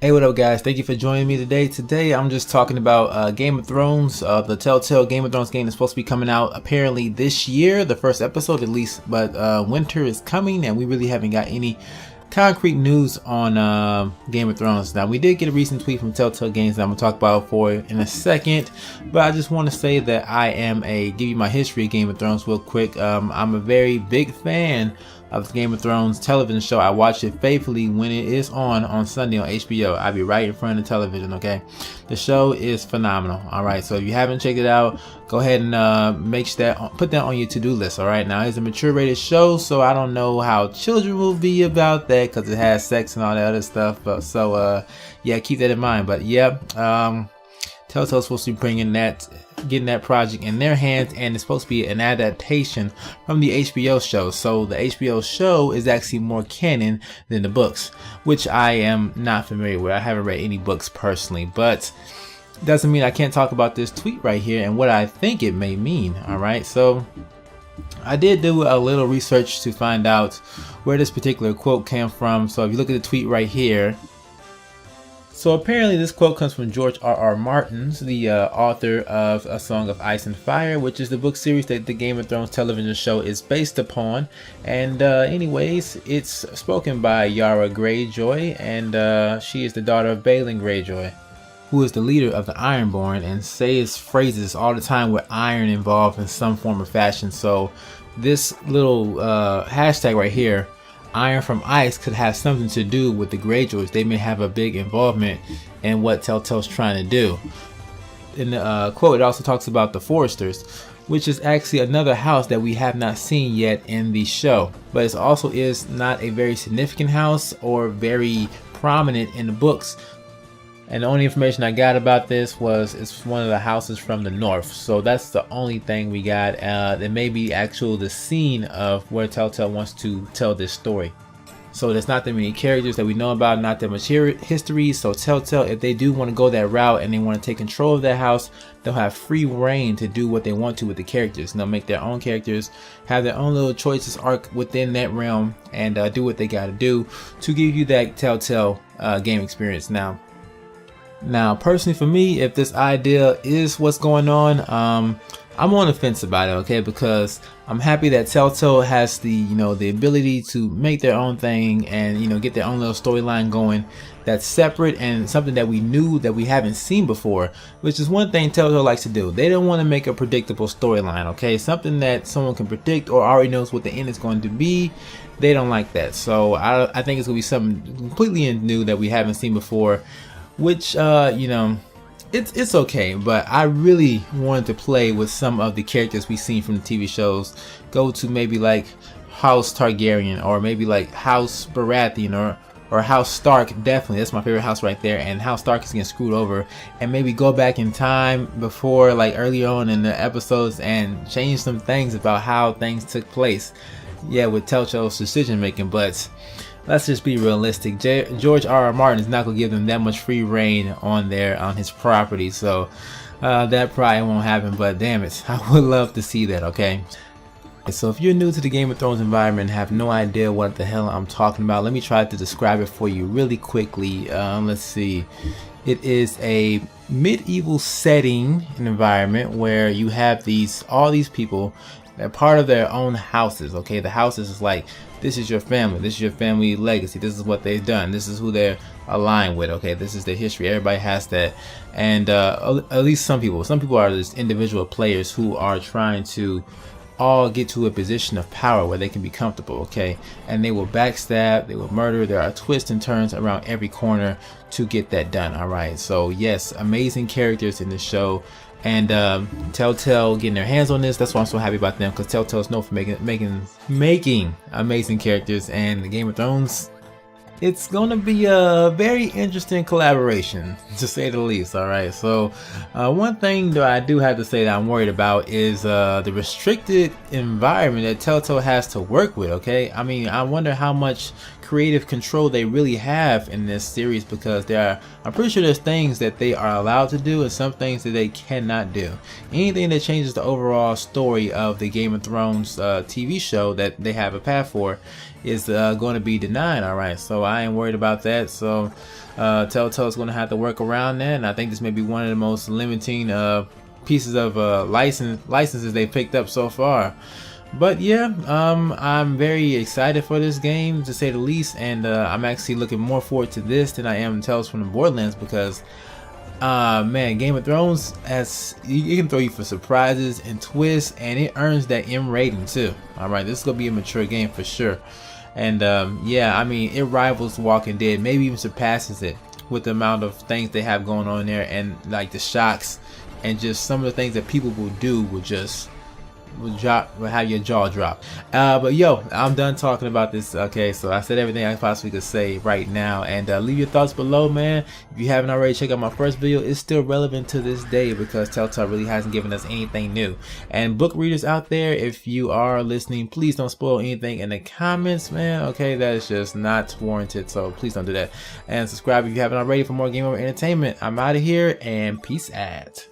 Hey, what up, guys? Thank you for joining me today. Today, I'm just talking about Game of Thrones. The Telltale Game of Thrones game is supposed to be coming out apparently this year, the first episode at least, but winter is coming and we really haven't got any concrete news on Game of Thrones. Now, we did get a recent tweet from Telltale Games that I'm going to talk about for in a second, but I just want to say that give you my history of Game of Thrones real quick. I'm a very big fan of the Game of Thrones television show. I watch it faithfully when it is on Sunday on HBO. I'll be right in front of the television, okay? The show is phenomenal, all right? So if you haven't checked it out, go ahead and put that on your to-do list, all right? Now, it's a mature rated show, so I don't know how children will be about that because it has sex and all that other stuff. But yeah, keep that in mind. But yeah, Telltale's supposed to be getting that project in their hands, and it's supposed to be an adaptation from the HBO show. So the HBO show is actually more canon than the books, which I am not familiar with. I haven't read any books personally, but doesn't mean I can't talk about this tweet right here and what I think it may mean. All right, so I did do a little research to find out where this particular quote came from. So if you look at the tweet right here, so apparently this quote comes from George R.R. Martin, the author of A Song of Ice and Fire, which is the book series that the Game of Thrones television show is based upon. And anyways, it's spoken by Yara Greyjoy, and she is the daughter of Balon Greyjoy, who is the leader of the Ironborn and says phrases all the time with iron involved in some form or fashion. So this little hashtag right here, Iron from Ice, could have something to do with the Greyjoys. They may have a big involvement in what Telltale's trying to do. In the quote, it also talks about the Foresters, which is actually another house that we have not seen yet in the show, but it also is not a very significant house or very prominent in the books. And the only information I got about this was it's one of the houses from the north. So that's the only thing we got. It may be the scene of where Telltale wants to tell this story. So there's not that many characters that we know about, not that much history. So Telltale, if they do want to go that route and they want to take control of that house, they'll have free reign to do what they want to with the characters. And they'll make their own characters, have their own little choices arc within that realm, and do what they got to do to give you that Telltale game experience. Now, personally for me, if this idea is what's going on, I'm on the fence about it, okay? Because I'm happy that Telltale has the ability to make their own thing and, get their own little storyline going that's separate and something that we knew that we haven't seen before, which is one thing Telltale likes to do. They don't want to make a predictable storyline, okay? Something that someone can predict or already knows what the end is going to be. They don't like that. So I think it's going to be something completely new that we haven't seen before, which it's okay, but I really wanted to play with some of the characters we've seen from the TV shows. Go to maybe like House Targaryen, or maybe like House Baratheon, or House Stark. Definitely, that's my favorite house right there. And House Stark is getting screwed over, and maybe go back in time before, like earlier on in the episodes, and change some things about how things took place. Yeah, with Telltale's decision making, but let's just be realistic. George R.R. Martin is not going to give them that much free reign on his property, so that probably won't happen, but damn it, I would love to see that, okay? So if you're new to the Game of Thrones environment and have no idea what the hell I'm talking about, let me try to describe it for you really quickly. Let's see. It is a medieval setting, an environment where you have all these people. They're part of their own houses, okay? The houses is like, this is your family, this is your family legacy, this is what they've done, this is who they're aligned with, okay? This is their history. Everybody has that. And at least some people are just individual players who are trying to all get to a position of power where they can be comfortable, okay? And they will backstab, they will murder. There are twists and turns around every corner to get that done, all right? So yes, amazing characters in the show. And Telltale getting their hands on this, that's why I'm so happy about them, because Telltale's known for making amazing characters. And the Game of Thrones, it's gonna be a very interesting collaboration, to say the least. All right, so one thing that I do have to say that I'm worried about is the restricted environment that Telltale has to work with, okay? I mean, I wonder how much creative control they really have in this series, because I'm pretty sure there's things that they are allowed to do and some things that they cannot do. Anything that changes the overall story of the Game of Thrones TV show that they have a path for is going to be denied. Alright, so I ain't worried about that. So Telltale's going to have to work around that, and I think this may be one of the most limiting pieces of licenses they picked up so far. But yeah, I'm very excited for this game, to say the least, and I'm actually looking more forward to this than I am Tales from the Borderlands, because man, Game of Thrones it can throw you for surprises and twists, and it earns that M rating too. Alright, this is gonna be a mature game for sure. And yeah, I mean, it rivals Walking Dead, maybe even surpasses it, with the amount of things they have going on there, and like the shocks and just some of the things that people will do will have your jaw drop. But yo, I'm done talking about this. Okay, so I said everything I possibly could say right now, and leave your thoughts below, man. If you haven't already, check out my first video. It's still relevant to this day, because Telltale really hasn't given us anything new. And book readers out there, if you are listening, please don't spoil anything in the comments, man. Okay, that is just not warranted, so please don't do that. And subscribe if you haven't already for more Game Over Entertainment. I'm out of here, and peace out.